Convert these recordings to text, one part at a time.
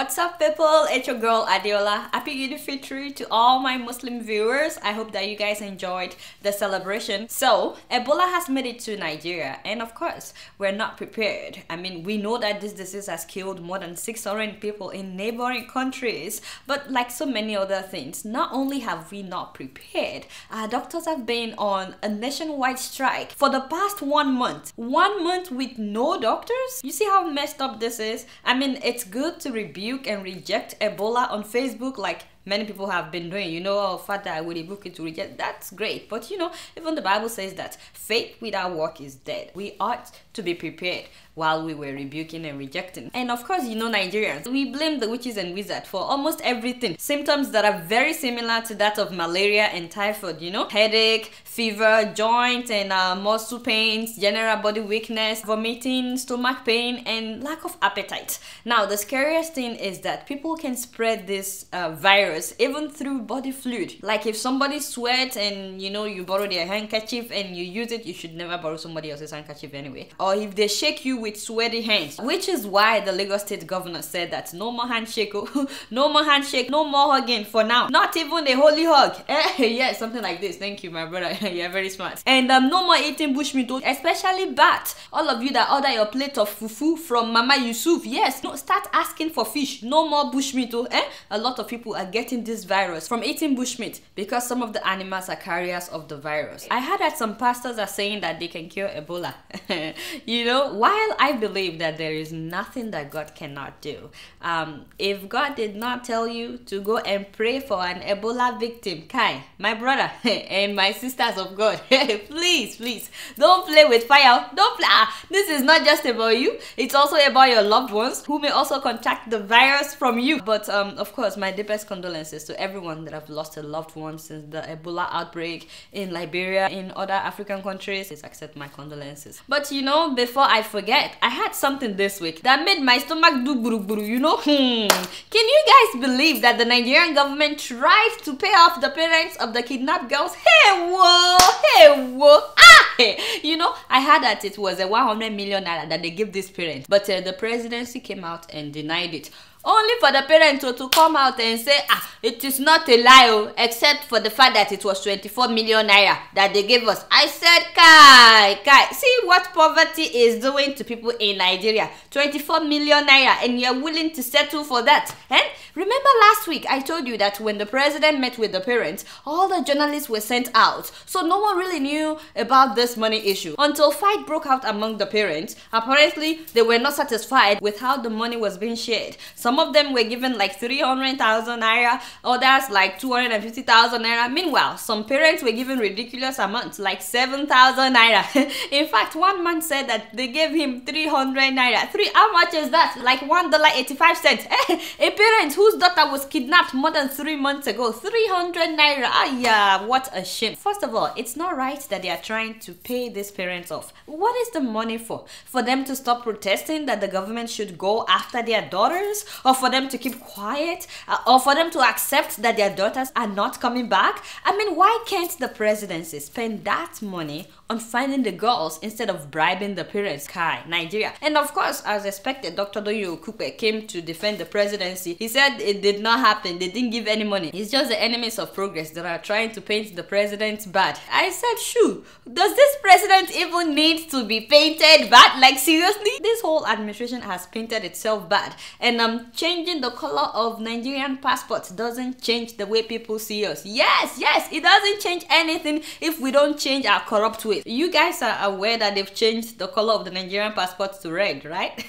What's up, people? It's your girl Adeola. Happy Eid Fitr to all my Muslim viewers. I hope that you guys enjoyed the celebration. So, Ebola has made it to Nigeria, and of course, we're not prepared. I mean, we know that this disease has killed more than 600 people in neighboring countries, but like so many other things, not only have we not prepared, our doctors have been on a nationwide strike for the past 1 month. 1 month with no doctors? You see how messed up this is? I mean, it's good to rebuke and reject Ebola on Facebook like many people have been doing. You know, oh, Father, I will rebuke it to reject. That's great. But you know, even the Bible says that faith without work is dead. We ought to be prepared while we were rebuking and rejecting. And of course, you know, Nigerians, we blame the witches and wizards for almost everything. Symptoms that are very similar to that of malaria and typhoid, you know, headache, fever, joint and muscle pains, general body weakness, vomiting, stomach pain, and lack of appetite. Now, the scariest thing is that people can spread this virus even through body fluid. Like if somebody sweats and you know you borrow their handkerchief and you use it, you should never borrow somebody else's handkerchief anyway. Or if they shake you with sweaty hands, which is why the Lagos State governor said that no more handshake, no more handshake, no more hugging for now. Not even a holy hug. Yeah, something like this. Thank you, my brother. You're very smart. And no more eating bushmeat, especially bat. All of you that order your plate of fufu from Mama Yusuf, yes, no, start asking for fish. No more bushmeat. A lot of people are getting this virus from eating bushmeat because some of the animals are carriers of the virus. I heard that some pastors are saying that they can cure Ebola. You know, while I believe that there is nothing that God cannot do, if God did not tell you to go and pray for an Ebola victim, Kai, my brother and my sisters of God, please don't play with fire. Don't play. This is not just about you, it's also about your loved ones who may also contract the virus from you. But of course, my deepest condolences to everyone that have lost a loved one since the Ebola outbreak in Liberia, in other African countries. Please accept my condolences. But you know, before I forget, I had something this week that made my stomach do buru, you know. Can you guys believe that the Nigerian government tried to pay off the parents of the kidnapped girls? Hey whoa, you know, I heard that it was a 100 million naira that they give these parents, but the presidency came out and denied it. Only for the parents to come out and say, it is not a lie, except for the fact that it was 24 million naira that they gave us. I said, Kai, see what poverty is doing to people in Nigeria. 24 million naira, and you're willing to settle for that. And remember last week, I told you that when the president met with the parents, all the journalists were sent out. So no one really knew about this money issue until fight broke out among the parents. Apparently, they were not satisfied with how the money was being shared. Some of them were given like 300,000 naira, others like 250,000 naira. Meanwhile, some parents were given ridiculous amounts like 7,000 naira. In fact, one man said that they gave him 300 naira. How much is that? Like $1.85. A parent whose daughter was kidnapped more than 3 months ago. 300 naira. Yeah, what a shame. First of all, it's not right that they are trying to pay these parents off. What is the money for? For them to stop protesting that the government should go after their daughters? Or for them to keep quiet, or for them to accept that their daughters are not coming back? I mean, why can't the presidency spend that money on finding the girls instead of bribing the parents? Kai, Nigeria. And of course, as expected, Dr. Doyo Okupe came to defend the presidency. He said it did not happen. They didn't give any money. It's just the enemies of progress that are trying to paint the president bad. I said, shoo, does this president even need to be painted bad? Like seriously? This whole administration has painted itself bad. And changing the color of Nigerian passports doesn't change the way people see us. Yes, it doesn't change anything if we don't change our corrupt ways. You guys are aware that they've changed the color of the Nigerian passports to red, right?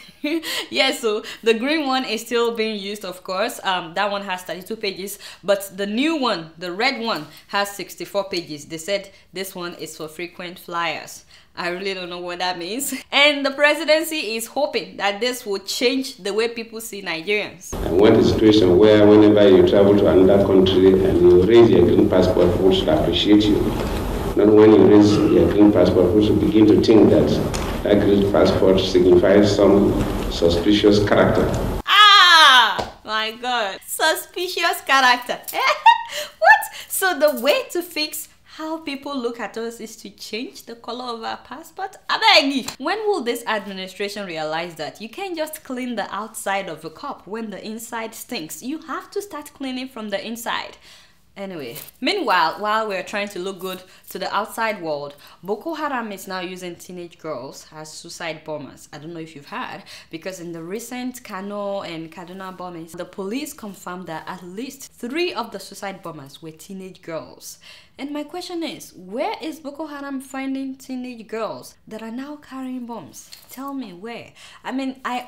Yes, so the green one is still being used, of course. That one has 32 pages, but the new one, the red one, has 64 pages. They said this one is for frequent flyers. I really don't know what that means. And the presidency is hoping that this will change the way people see Nigerians. I want a situation where whenever you travel to another country and you raise your green passport, people should appreciate you. Not when you raise your green passport, people should begin to think that that green passport signifies some suspicious character. My God, suspicious character. What? So the way to fix how people look at us is to change the color of our passport? I beg you. When will this administration realize that you can't just clean the outside of a cup when the inside stinks? You have to start cleaning from the inside. Anyway, meanwhile, while we're trying to look good to the outside world, Boko Haram is now using teenage girls as suicide bombers. I don't know if you've heard, because in the recent Kano and Kaduna bombings, the police confirmed that at least 3 of the suicide bombers were teenage girls. And my question is, where is Boko Haram finding teenage girls that are now carrying bombs? Tell me where. I mean, I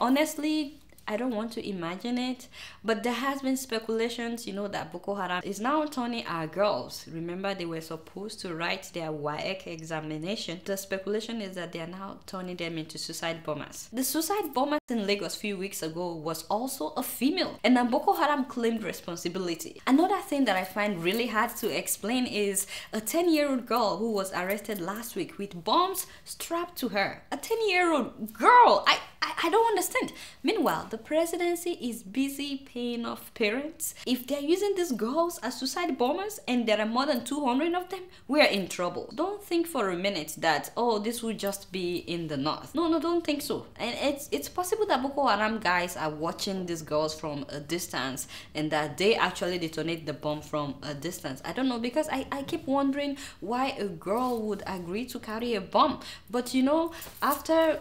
don't want to imagine it, but there has been speculations, you know, that Boko Haram is now turning our girls. Remember, they were supposed to write their WAEC examination. The speculation is that they are now turning them into suicide bombers. The suicide bomber in Lagos a few weeks ago was also a female, and then Boko Haram claimed responsibility. Another thing that I find really hard to explain is a 10-year-old girl who was arrested last week with bombs strapped to her. A 10-year-old girl! I don't understand. Meanwhile, the presidency is busy paying off parents. If they're using these girls as suicide bombers and there are more than 200 of them, we're in trouble. Don't think for a minute that, oh, this will just be in the north. No, don't think so. And it's possible that Boko Haram guys are watching these girls from a distance and that they actually detonate the bomb from a distance. I don't know, because I keep wondering why a girl would agree to carry a bomb. But you know, after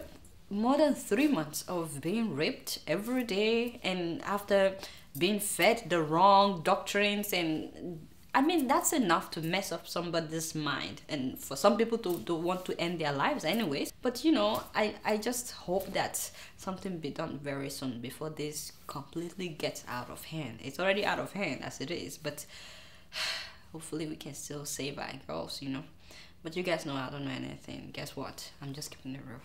more than 3 months of being raped every day and after being fed the wrong doctrines, and I mean, that's enough to mess up somebody's mind and for some people to want to end their lives anyways. But you know, I just hope that something be done very soon before this completely gets out of hand. It's already out of hand as it is, but hopefully we can still save our girls, you know. But you guys know I don't know anything. Guess what? I'm just keeping it real.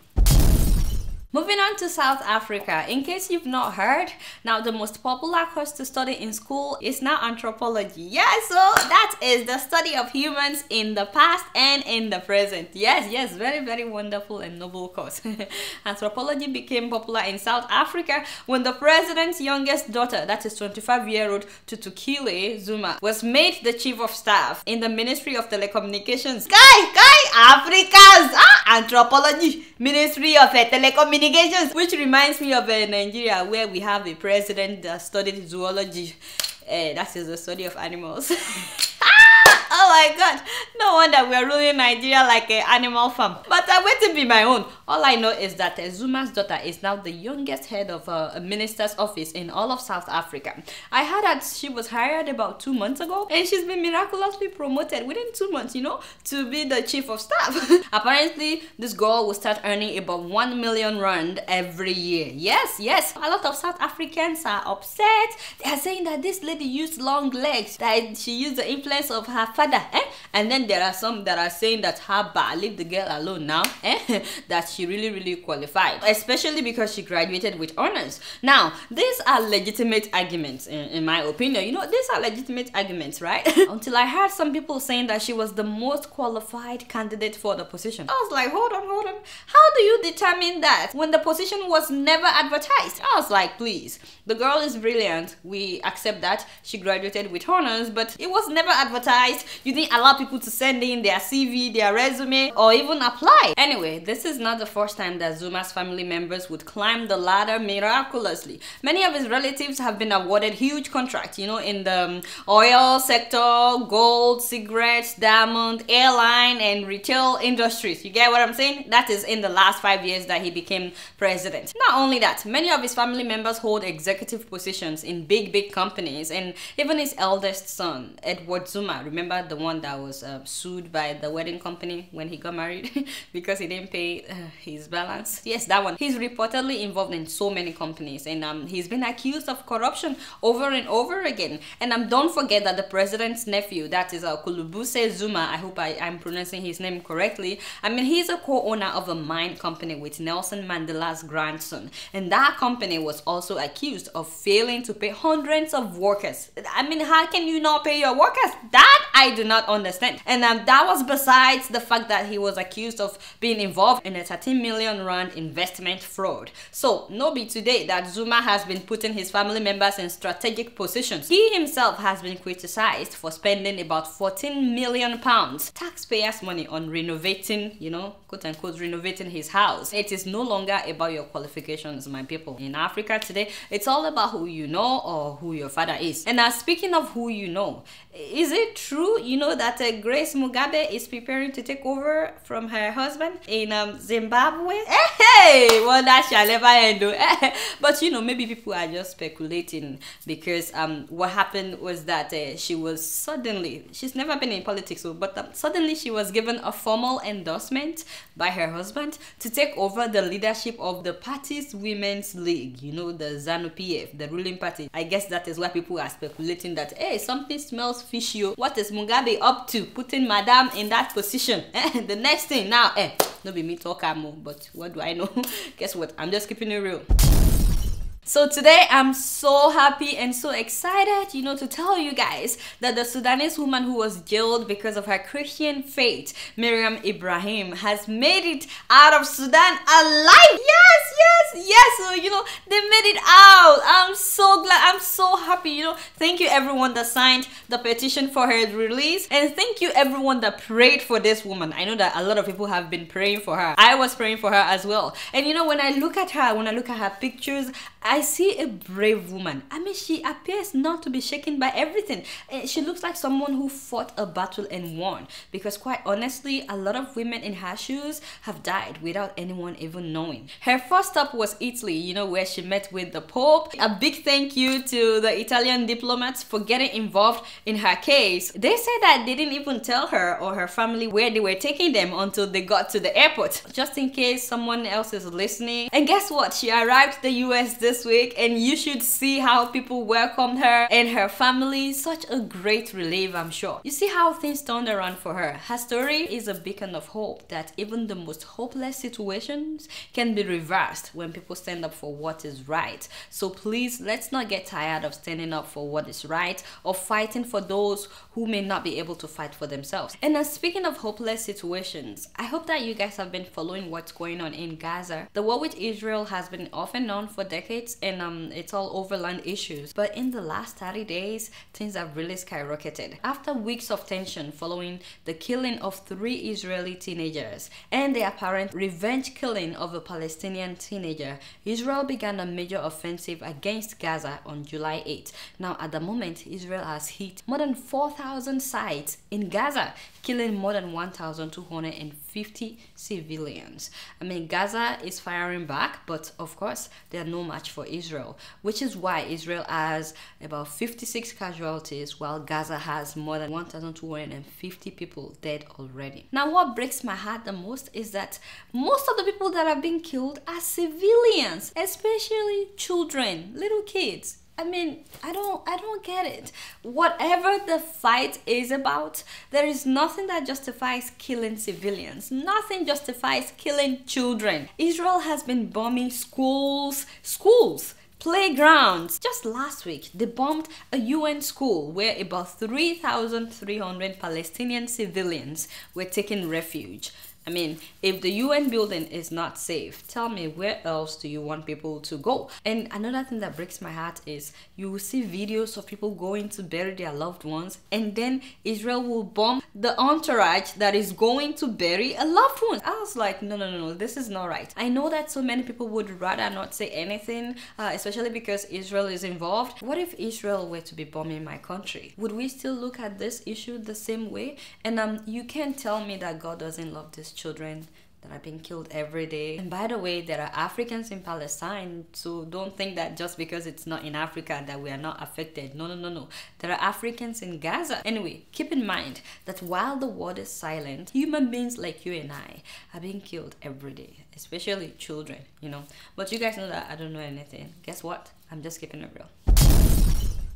Moving on to South Africa. In case you've not heard, now the most popular course to study in school is now anthropology. Yeah, so that is the study of humans in the past and in the present. Yes, very, very wonderful and noble course. Anthropology became popular in South Africa when the president's youngest daughter, that is 25-year-old Tutukile Zuma, was made the chief of staff in the Ministry of Telecommunications. Africa's anthropology, Ministry of Telecommunications. Which reminds me of Nigeria, where we have a president that studied zoology. That is the study of animals. Oh my god, no wonder we're ruling Nigeria like an animal farm. But I'm waiting to be my own. All I know is that Zuma's daughter is now the youngest head of a minister's office in all of South Africa. I heard that she was hired about 2 months ago and she's been miraculously promoted within 2 months, you know, to be the chief of staff. Apparently, this girl will start earning about 1 million rand every year. Yes. A lot of South Africans are upset. They are saying that this lady used long legs, that she used the influence of her father. And then there are some that are saying that leave the girl alone now, that she really qualified, especially because she graduated with honors. Now, these are legitimate arguments in my opinion. You know, these are legitimate arguments, right? Until I heard some people saying that she was the most qualified candidate for the position. I was like, hold on, how do you determine that when the position was never advertised? I was like, please, the girl is brilliant, we accept that she graduated with honors, but it was never advertised. You didn't allow people to send in their CV, their resume, or even apply. Anyway, this is not the first time that Zuma's family members would climb the ladder miraculously. Many of his relatives have been awarded huge contracts, you know, in the oil sector, gold, cigarettes, diamond, airline, and retail industries. You get what I'm saying? That is in the last 5 years that he became president. Not only that, many of his family members hold executive positions in big companies, and even his eldest son, Edward Zuma, remember the one that was sued by the wedding company when he got married because he didn't pay his balance? Yes, that one. He's reportedly involved in so many companies, and he's been accused of corruption over and over again. And don't forget that the president's nephew, that is Kulubuse Zuma, I hope I'm pronouncing his name correctly. I mean, he's a co-owner of a mine company with Nelson Mandela's grandson, and that company was also accused of failing to pay hundreds of workers. I mean, how can you not pay your workers? That I do not understand. And that was besides the fact that he was accused of being involved in a 13 million rand investment fraud. So no be today that Zuma has been putting his family members in strategic positions. He himself has been criticized for spending about 14 million pounds taxpayers' money on renovating, you know, quote unquote, renovating his house. It is no longer about your qualifications, my people. In Africa today, it's all about who you know or who your father is. And now, speaking of who you know, is it true, you know, that Grace Mugabe is preparing to take over from her husband in Zimbabwe? Hey, well, that shall never end. But you know, maybe people are just speculating because what happened was that she was suddenly, she's never been in politics, but suddenly she was given a formal endorsement by her husband to take over the leadership of the party's women's league, you know, the ZANU-PF, the ruling party. I guess that is why people are speculating that, hey, something smells fishy. What is Mugabe up to, putting madam in that position? The next thing now, no be me talk more, but what do I know? Guess what, I'm just keeping it real. So today I'm so happy and so excited, you know, to tell you guys that the Sudanese woman who was jailed because of her Christian faith, Miriam Ibrahim, has made it out of Sudan alive. Yes. So, you know, they made it out. I'm so glad. I'm so happy, you know. Thank you everyone that signed the petition for her release, and thank you everyone that prayed for this woman. I know that a lot of people have been praying for her. I was praying for her as well. And you know, when I look at her pictures, I see a brave woman. I mean, she appears not to be shaken by everything. She looks like someone who fought a battle and won. Because quite honestly, a lot of women in her shoes have died without anyone even knowing. Her first stop was Italy, you know, where she met with the Pope. A big thank you to the Italian diplomats for getting involved in her case. They say that they didn't even tell her or her family where they were taking them until they got to the airport. Just in case someone else is listening. And guess what? She arrived to the US this week, and you should see how people welcomed her and her family. Such a great relief, I'm sure. You see how things turned around for her. Her story is a beacon of hope that even the most hopeless situations can be reversed when people stand up for what is right. So please, let's not get tired of standing up for what is right or fighting for those who may not be able to fight for themselves. And speaking of hopeless situations, I hope that you guys have been following what's going on in Gaza. The war with Israel has been off and on for decades, and it's all over land issues. But in the last 30 days, things have really skyrocketed. After weeks of tension following the killing of 3 Israeli teenagers and the apparent revenge killing of a Palestinian teenager, Israel began a major offensive against Gaza on July 8. Now, at the moment, Israel has hit more than 4,000 sites in Gaza, killing more than 1,250 civilians. I mean, Gaza is firing back, but of course, they are no match for Israel, which is why Israel has about 56 casualties, while Gaza has more than 1,250 people dead already. Now, what breaks my heart the most is that most of the people that are being killed are civilians, especially children, little kids. I mean, I don't get it. Whatever the fight is about, there is nothing that justifies killing civilians. Nothing justifies killing children. Israel has been bombing schools, playgrounds. Just last week, they bombed a UN school where about 3,300 Palestinian civilians were taking refuge. I mean, if the UN building is not safe, tell me, where else do you want people to go? And another thing that breaks my heart is you will see videos of people going to bury their loved ones, and then Israel will bomb the entourage that is going to bury a loved one. I was like, no, this is not right. I know that so many people would rather not say anything, especially because Israel is involved. What if Israel were to be bombing my country? Would we still look at this issue the same way? And you can't tell me that God doesn't love this children that are being killed every day. And by the way, there are Africans in Palestine, so don't think that just because it's not in Africa that we are not affected. No. There are Africans in Gaza. Anyway, keep in mind that while the world is silent, human beings like you and I are being killed every day, especially children, you know. But you guys know that I don't know anything. Guess what? I'm just keeping it real.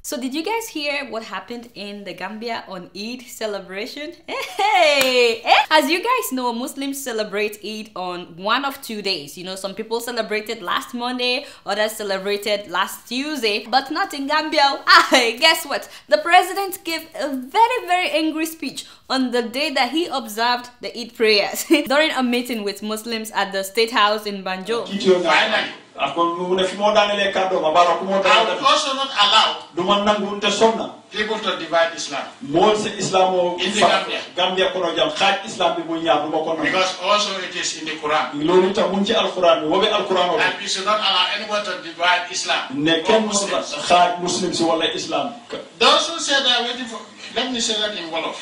So did you guys hear what happened in the Gambia on Eid celebration? Hey! As you guys know, Muslims celebrate Eid on one of 2 days. You know, some people celebrated last Monday, others celebrated last Tuesday, but not in Gambia. Guess what? The president gave a very angry speech on the day that he observed the Eid prayers during a meeting with Muslims at the State House in Banjul. Finally, I will also not allow people to divide Islam in the Gambia. Because also it is in the Quran. And we should not allow anyone to divide Islam or Muslims. Those who say they are waiting for, let me say that in Wolof.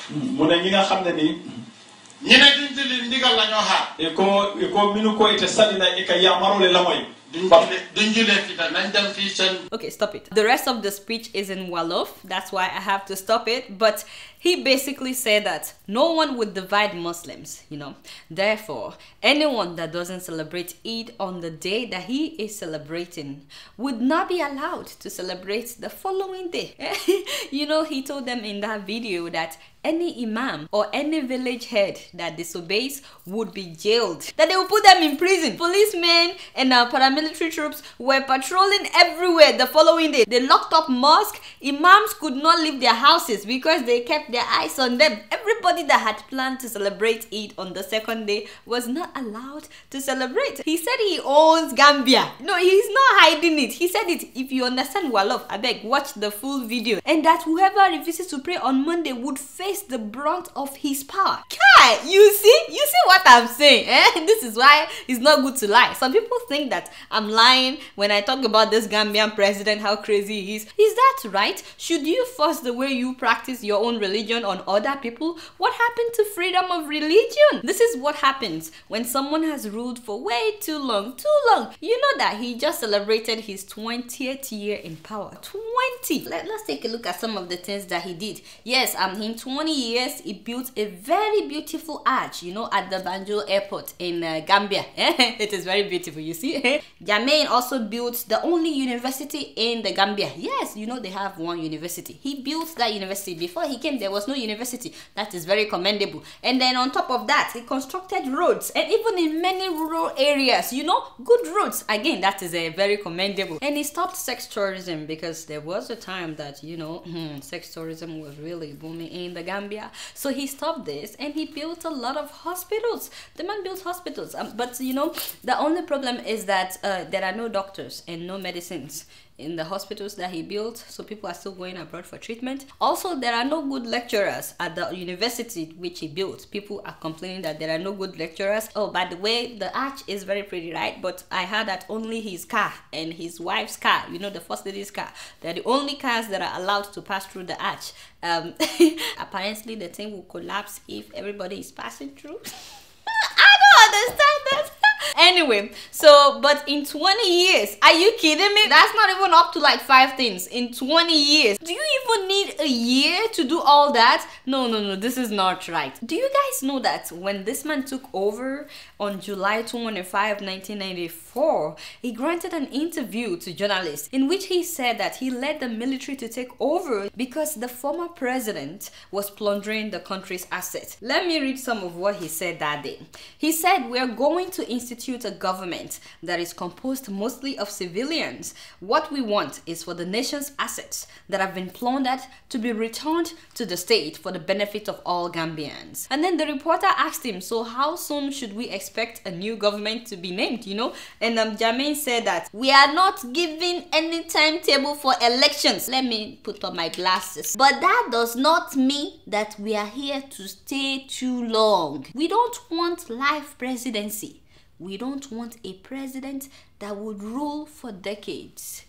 Okay, stop it. The rest of the speech is in Wolof. That's why I have to stop it. But he basically said that no one would divide Muslims, you know. Therefore, anyone that doesn't celebrate Eid on the day that he is celebrating would not be allowed to celebrate the following day. You know, he told them in that video that any imam or any village head that disobeys would be jailed, that they will put them in prison. Policemen and paramilitary troops were patrolling everywhere the following day. They locked up mosques. Imams could not leave their houses because they kept their eyes on them. Everybody that had planned to celebrate Eid on the second day was not allowed to celebrate. He said he owns Gambia. No, he's not hiding it. He said it. If you understand Wolof, I beg, watch the full video. And that whoever refuses to pray on Monday would face the brunt of his power. Kai, you see what I'm saying? This is why it's not good to lie. Some people think that I'm lying when I talk about this Gambian president, how crazy he is. Is that right? Should you force the way you practice your own religion on other people? What happened to freedom of religion? This is what happens when someone has ruled for way too long. You know that he just celebrated his 20th year in power. 20. Let's take a look at some of the things that he did. Yes, in 20 years, he built a very beautiful arch, you know, at the Banjul airport in Gambia. It is very beautiful, you see. Jermaine also built the only university in the Gambia. Yes, you know, they have one university. He built that university. Before he came, there was no university. That is very commendable. And then on top of that, he constructed roads, and even in many rural areas, you know, good roads. Again, that is very commendable. And he stopped sex tourism, because there was a time that, you know, sex tourism was really booming in the Gambia. So he stopped this, and he built a lot of hospitals. The man built hospitals, but you know, the only problem is that there are no doctors and no medicines in the hospitals that he built, so people are still going abroad for treatment. Also, there are no good lecturers at the university which he built. People are complaining that there are no good lecturers. Oh, by the way, the arch is very pretty, right? But I heard that only his car and his wife's car, you know, the first lady's car, they're the only cars that are allowed to pass through the arch. Apparently the thing will collapse if everybody is passing through. I don't understand that. Anyway, so but in 20 years, are you kidding me? That's not even up to like 5 things in 20 years. Do you even need a year to do all that? No, this is not right. Do you guys know that when this man took over on July 25, 1994, he granted an interview to journalists in which he said that he led the military to take over because the former president was plundering the country's assets. Let me read some of what he said that day. He said, "We're going to institute a government that is composed mostly of civilians. What we want is for the nation's assets that have been plundered to be returned to the state for the benefit of all Gambians." And then the reporter asked him, so how soon should we expect a new government to be named, you know? And Jermaine said that we are not giving any timetable for elections. Let me put on my glasses. But that does not mean that we are here to stay too long. We don't want life presidency. We don't want a president that would rule for decades.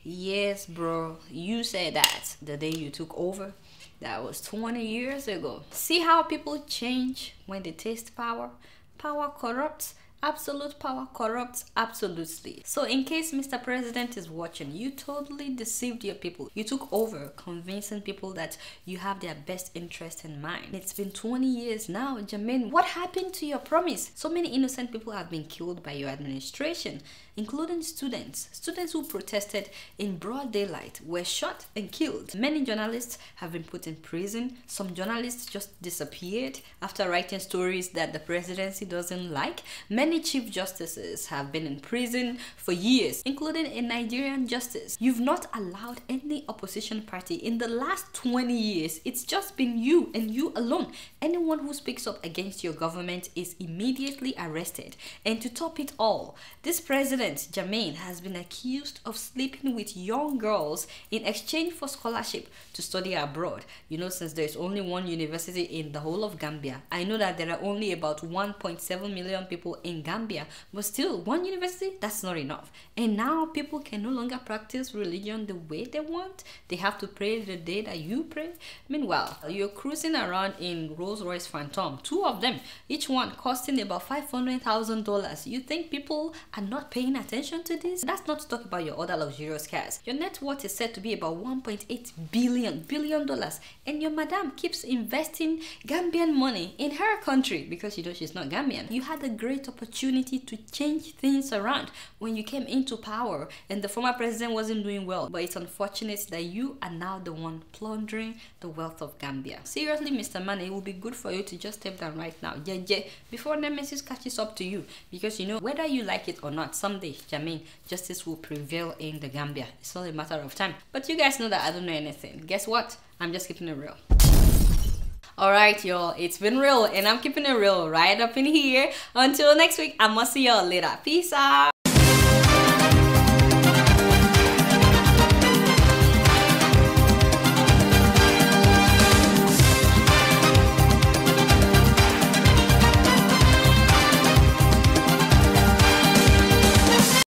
Yes, bro, you said that the day you took over. That was 20 years ago. See how people change when they taste power? Power corrupts, Absolute power corrupts absolutely. So in case Mr. President is watching, you totally deceived your people. You took over, convincing people that you have their best interest in mind. It's been 20 years now, Jermaine. What happened to your promise? So many innocent people have been killed by your administration, including students. Students who protested in broad daylight were shot and killed. Many journalists have been put in prison. Some journalists just disappeared after writing stories that the presidency doesn't like. Many chief justices have been in prison for years, including a Nigerian justice. You've not allowed any opposition party in the last 20 years. It's just been you and you alone. Anyone who speaks up against your government is immediately arrested. And to top it all, this president, Jermaine, has been accused of sleeping with young girls in exchange for scholarship to study abroad. You know, since there's only one university in the whole of Gambia, I know that there are only about 1.7 million people in Gambia, but still, one university, that's not enough. And now people can no longer practice religion the way they want. They have to pray the day that you pray. Meanwhile, you're cruising around in Rolls-Royce Phantom, 2 of them, each one costing about $500,000. You think people are not paying attention to this? That's not to talk about your other luxurious cars. Your net worth is said to be about $1.8 billion, and your madam keeps investing Gambian money in her country because you know she's not Gambian. You had a great opportunity to change things around when you came into power, and the former president wasn't doing well, but it's unfortunate that you are now the one plundering the wealth of Gambia. Seriously, Mr. Mane, it would be good for you to just step down right now, before Nemesis catches up to you, because you know, whether you like it or not, someday, Jermaine, justice will prevail in the Gambia. It's all a matter of time. But you guys know that I don't know anything. Guess what? I'm just keeping it real. Alright, y'all, it's been real, and I'm keeping it real right up in here. Until next week, I must see y'all later. Peace out.